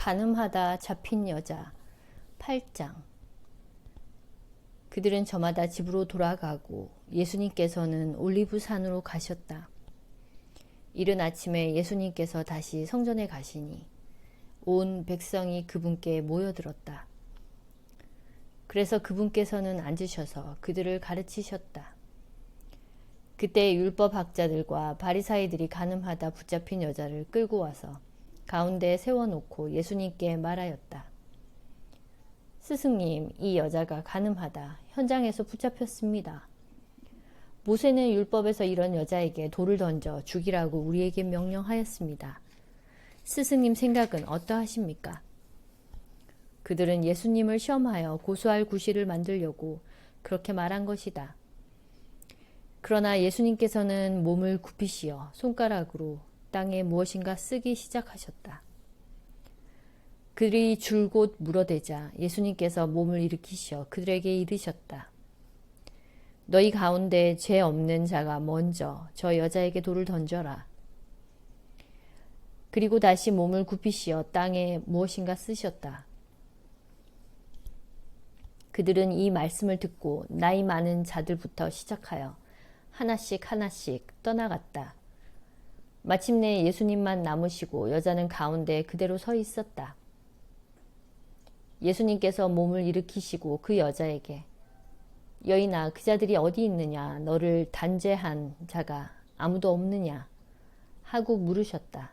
간음하다 잡힌 여자 8장. 그들은 저마다 집으로 돌아가고 예수님께서는 올리브산으로 가셨다. 이른 아침에 예수님께서 다시 성전에 가시니 온 백성이 그분께 모여들었다. 그래서 그분께서는 앉으셔서 그들을 가르치셨다. 그때 율법학자들과 바리사이들이 간음하다 붙잡힌 여자를 끌고 와서 가운데에 세워놓고 예수님께 말하였다. 스승님, 이 여자가 간음하다 현장에서 붙잡혔습니다. 모세는 율법에서 이런 여자에게 돌을 던져 죽이라고 우리에게 명령하였습니다. 스승님 생각은 어떠하십니까? 그들은 예수님을 시험하여 고소할 구실을 만들려고 그렇게 말한 것이다. 그러나 예수님께서는 몸을 굽히시어 손가락으로 땅에 무엇인가 쓰기 시작하셨다. 그들이 줄곧 물어대자 예수님께서 몸을 일으키시어 그들에게 이르셨다. 너희 가운데 죄 없는 자가 먼저 저 여자에게 돌을 던져라. 그리고 다시 몸을 굽히시어 땅에 무엇인가 쓰셨다. 그들은 이 말씀을 듣고 나이 많은 자들부터 시작하여 하나씩 하나씩 떠나갔다. 마침내 예수님만 남으시고 여자는 가운데 그대로 서 있었다. 예수님께서 몸을 일으키시고 그 여자에게 여인아, 그 자들이 어디 있느냐? 너를 단죄한 자가 아무도 없느냐? 하고 물으셨다.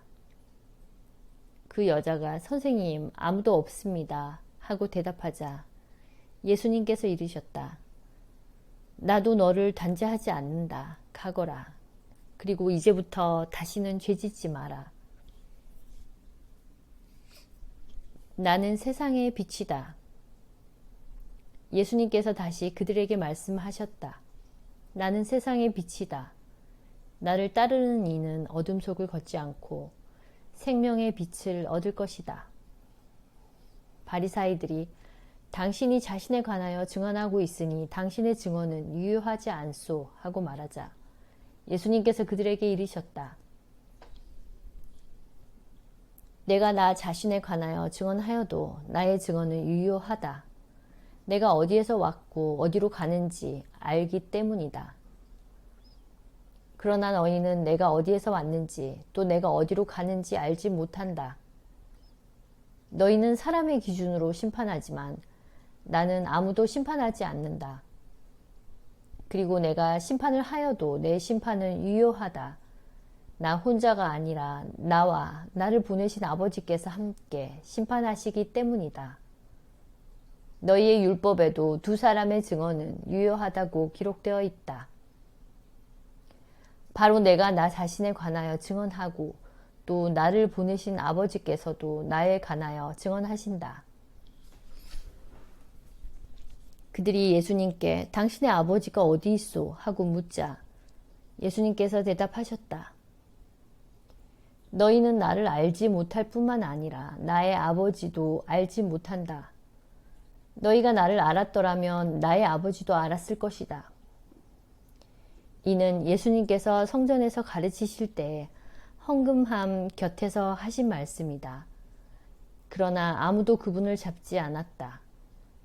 그 여자가 선생님, 아무도 없습니다. 하고 대답하자 예수님께서 이르셨다. 나도 너를 단죄하지 않는다. 가거라. 그리고 이제부터 다시는 죄짓지 마라. 나는 세상의 빛이다. 예수님께서 다시 그들에게 말씀하셨다. 나는 세상의 빛이다. 나를 따르는 이는 어둠 속을 걷지 않고 생명의 빛을 얻을 것이다. 바리사이들이 당신이 자신에 관하여 증언하고 있으니 당신의 증언은 유효하지 않소 하고 말하자 예수님께서 그들에게 이르셨다. 내가 나 자신에 관하여 증언하여도 나의 증언은 유효하다. 내가 어디에서 왔고 어디로 가는지 알기 때문이다. 그러나 너희는 내가 어디에서 왔는지 또 내가 어디로 가는지 알지 못한다. 너희는 사람의 기준으로 심판하지만 나는 아무도 심판하지 않는다. 그리고 내가 심판을 하여도 내 심판은 유효하다. 나 혼자가 아니라 나와 나를 보내신 아버지께서 함께 심판하시기 때문이다. 너희의 율법에도 두 사람의 증언은 유효하다고 기록되어 있다. 바로 내가 나 자신에 관하여 증언하고 또 나를 보내신 아버지께서도 나에 관하여 증언하신다. 그들이 예수님께 당신의 아버지가 어디 있소? 하고 묻자 예수님께서 대답하셨다. 너희는 나를 알지 못할 뿐만 아니라 나의 아버지도 알지 못한다. 너희가 나를 알았더라면 나의 아버지도 알았을 것이다. 이는 예수님께서 성전에서 가르치실 때 헌금함 곁에서 하신 말씀이다. 그러나 아무도 그분을 잡지 않았다.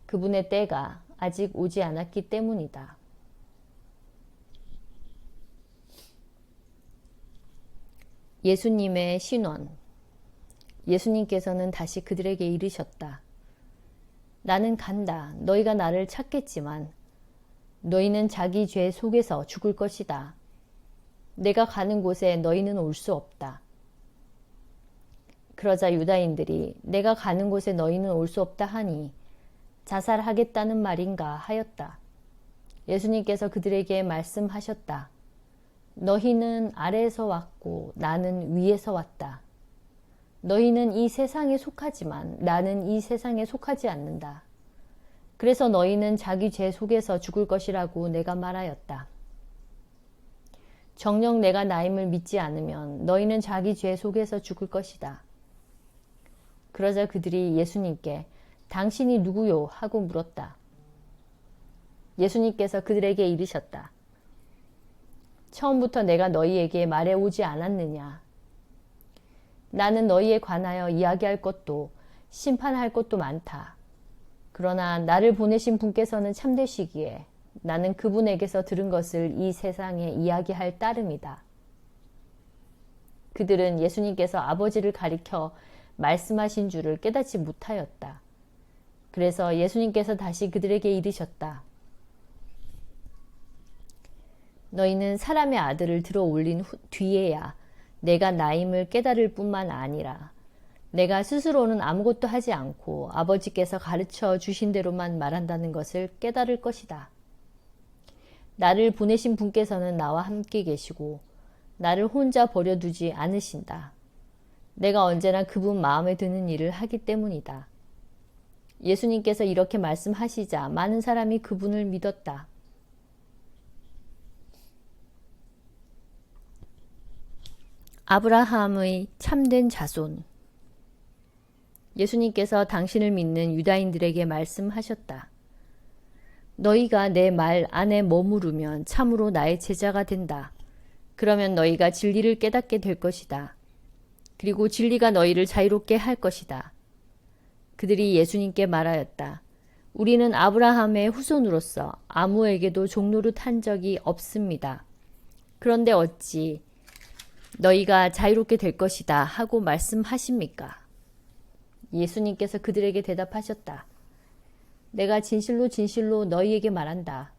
그분의 때가 아직 오지 않았기 때문이다. 예수님의 신원. 예수님께서는 다시 그들에게 이르셨다. 나는 간다. 너희가 나를 찾겠지만 너희는 자기 죄 속에서 죽을 것이다. 내가 가는 곳에 너희는 올 수 없다. 그러자 유다인들이 내가 가는 곳에 너희는 올 수 없다 하니 자살하겠다는 말인가 하였다. 예수님께서 그들에게 말씀하셨다. 너희는 아래에서 왔고 나는 위에서 왔다. 너희는 이 세상에 속하지만 나는 이 세상에 속하지 않는다. 그래서 너희는 자기 죄 속에서 죽을 것이라고 내가 말하였다. 정녕 내가 나임을 믿지 않으면 너희는 자기 죄 속에서 죽을 것이다. 그러자 그들이 예수님께 당신이 누구요? 하고 물었다. 예수님께서 그들에게 이르셨다. 처음부터 내가 너희에게 말해오지 않았느냐? 나는 너희에 관하여 이야기할 것도 심판할 것도 많다. 그러나 나를 보내신 분께서는 참되시기에 나는 그분에게서 들은 것을 이 세상에 이야기할 따름이다. 그들은 예수님께서 아버지를 가리켜 말씀하신 줄을 깨닫지 못하였다. 그래서 예수님께서 다시 그들에게 이르셨다. 너희는 사람의 아들을 들어 올린 뒤에야 내가 나임을 깨달을 뿐만 아니라 내가 스스로는 아무것도 하지 않고 아버지께서 가르쳐 주신 대로만 말한다는 것을 깨달을 것이다. 나를 보내신 분께서는 나와 함께 계시고 나를 혼자 버려두지 않으신다. 내가 언제나 그분 마음에 드는 일을 하기 때문이다. 예수님께서 이렇게 말씀하시자 많은 사람이 그분을 믿었다. 아브라함의 참된 자손. 예수님께서 당신을 믿는 유다인들에게 말씀하셨다. 너희가 내 말 안에 머무르면 참으로 나의 제자가 된다. 그러면 너희가 진리를 깨닫게 될 것이다. 그리고 진리가 너희를 자유롭게 할 것이다. 그들이 예수님께 말하였다. 우리는 아브라함의 후손으로서 아무에게도 종노릇한 적이 없습니다. 그런데 어찌 너희가 자유롭게 될 것이다 하고 말씀하십니까? 예수님께서 그들에게 대답하셨다. 내가 진실로 진실로 너희에게 말한다.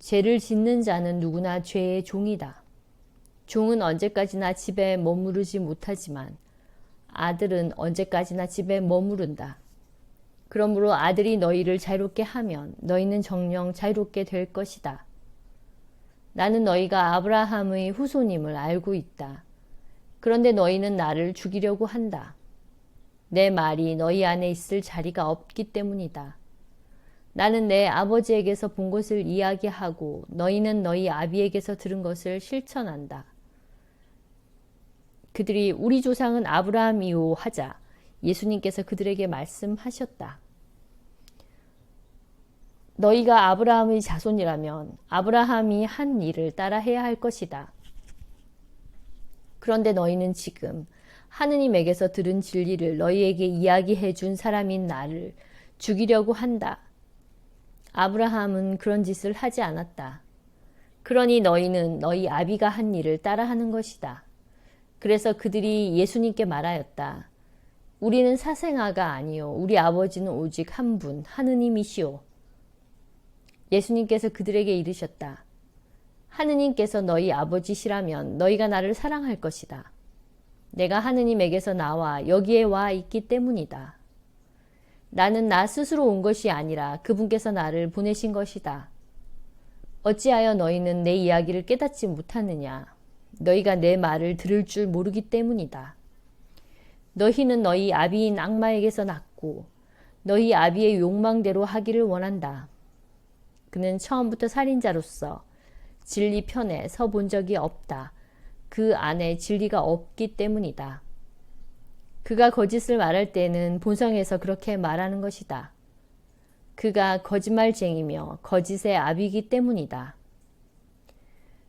죄를 짓는 자는 누구나 죄의 종이다. 종은 언제까지나 집에 머무르지 못하지만 아들은 언제까지나 집에 머무른다. 그러므로 아들이 너희를 자유롭게 하면 너희는 정녕 자유롭게 될 것이다. 나는 너희가 아브라함의 후손임을 알고 있다. 그런데 너희는 나를 죽이려고 한다. 내 말이 너희 안에 있을 자리가 없기 때문이다. 나는 내 아버지에게서 본 것을 이야기하고 너희는 너희 아비에게서 들은 것을 실천한다. 그들이 우리 조상은 아브라함이요 하자 예수님께서 그들에게 말씀하셨다. 너희가 아브라함의 자손이라면 아브라함이 한 일을 따라 해야 할 것이다. 그런데 너희는 지금 하느님에게서 들은 진리를 너희에게 이야기해 준 사람인 나를 죽이려고 한다. 아브라함은 그런 짓을 하지 않았다. 그러니 너희는 너희 아비가 한 일을 따라하는 것이다. 그래서 그들이 예수님께 말하였다. 우리는 사생아가 아니요 우리 아버지는 오직 한 분 하느님이시오. 예수님께서 그들에게 이르셨다. 하느님께서 너희 아버지시라면 너희가 나를 사랑할 것이다. 내가 하느님에게서 나와 여기에 와 있기 때문이다. 나는 나 스스로 온 것이 아니라 그분께서 나를 보내신 것이다. 어찌하여 너희는 내 이야기를 깨닫지 못하느냐? 너희가 내 말을 들을 줄 모르기 때문이다. 너희는 너희 아비인 악마에게서 났고 너희 아비의 욕망대로 하기를 원한다. 그는 처음부터 살인자로서 진리 편에 서 본 적이 없다. 그 안에 진리가 없기 때문이다. 그가 거짓을 말할 때는 본성에서 그렇게 말하는 것이다. 그가 거짓말쟁이며 거짓의 아비이기 때문이다.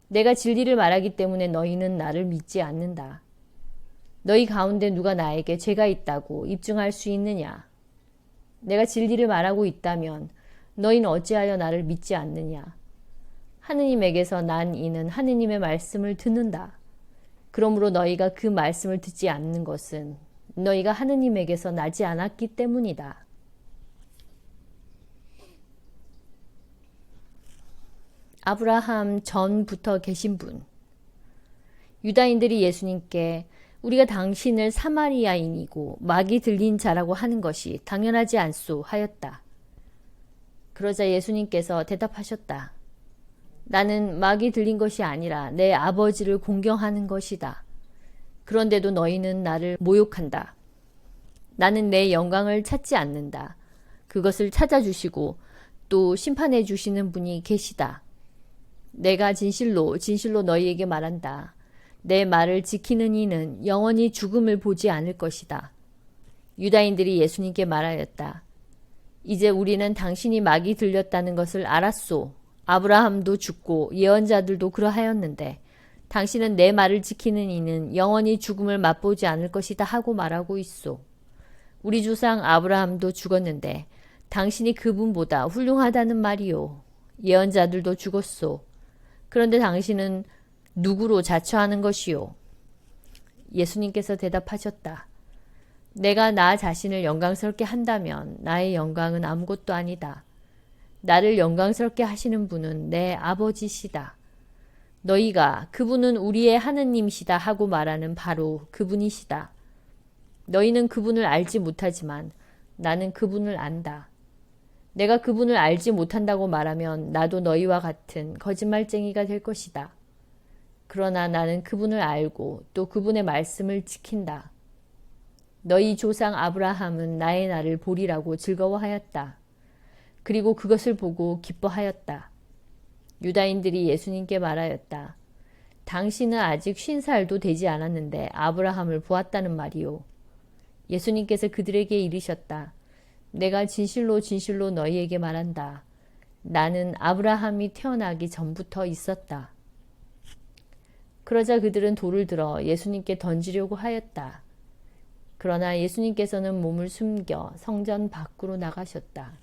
내가 진리를 말하기 때문에 너희는 나를 믿지 않는다. 너희 가운데 누가 나에게 죄가 있다고 입증할 수 있느냐? 내가 진리를 말하고 있다면 너희는 어찌하여 나를 믿지 않느냐? 하느님에게서 난 이는 하느님의 말씀을 듣는다. 그러므로 너희가 그 말씀을 듣지 않는 것은 너희가 하느님에게서 나지 않았기 때문이다. 아브라함 전부터 계신 분. 유다인들이 예수님께 우리가 당신을 사마리아인이고 막이 들린 자라고 하는 것이 당연하지 않소 하였다. 그러자 예수님께서 대답하셨다. 나는 막이 들린 것이 아니라 내 아버지를 공경하는 것이다. 그런데도 너희는 나를 모욕한다. 나는 내 영광을 찾지 않는다. 그것을 찾아주시고 또 심판해 주시는 분이 계시다. 내가 진실로 진실로 너희에게 말한다. 내 말을 지키는 이는 영원히 죽음을 보지 않을 것이다. 유다인들이 예수님께 말하였다. 이제 우리는 당신이 막이 들렸다는 것을 알았소. 아브라함도 죽고 예언자들도 그러하였는데 당신은 내 말을 지키는 이는 영원히 죽음을 맛보지 않을 것이다 하고 말하고 있소. 우리 조상 아브라함도 죽었는데 당신이 그분보다 훌륭하다는 말이요. 예언자들도 죽었소. 그런데 당신은 누구로 자처하는 것이요? 예수님께서 대답하셨다. 내가 나 자신을 영광스럽게 한다면 나의 영광은 아무것도 아니다. 나를 영광스럽게 하시는 분은 내 아버지시다. 너희가 그분은 우리의 하느님이시다 하고 말하는 바로 그분이시다. 너희는 그분을 알지 못하지만 나는 그분을 안다. 내가 그분을 알지 못한다고 말하면 나도 너희와 같은 거짓말쟁이가 될 것이다. 그러나 나는 그분을 알고 또 그분의 말씀을 지킨다. 너희 조상 아브라함은 나의 날을 보리라고 즐거워하였다. 그리고 그것을 보고 기뻐하였다. 유다인들이 예수님께 말하였다. 당신은 아직 50살도 되지 않았는데 아브라함을 보았다는 말이요. 예수님께서 그들에게 이르셨다. 내가 진실로 진실로 너희에게 말한다. 나는 아브라함이 태어나기 전부터 있었다. 그러자 그들은 돌을 들어 예수님께 던지려고 하였다. 그러나 예수님께서는 몸을 숨겨 성전 밖으로 나가셨다.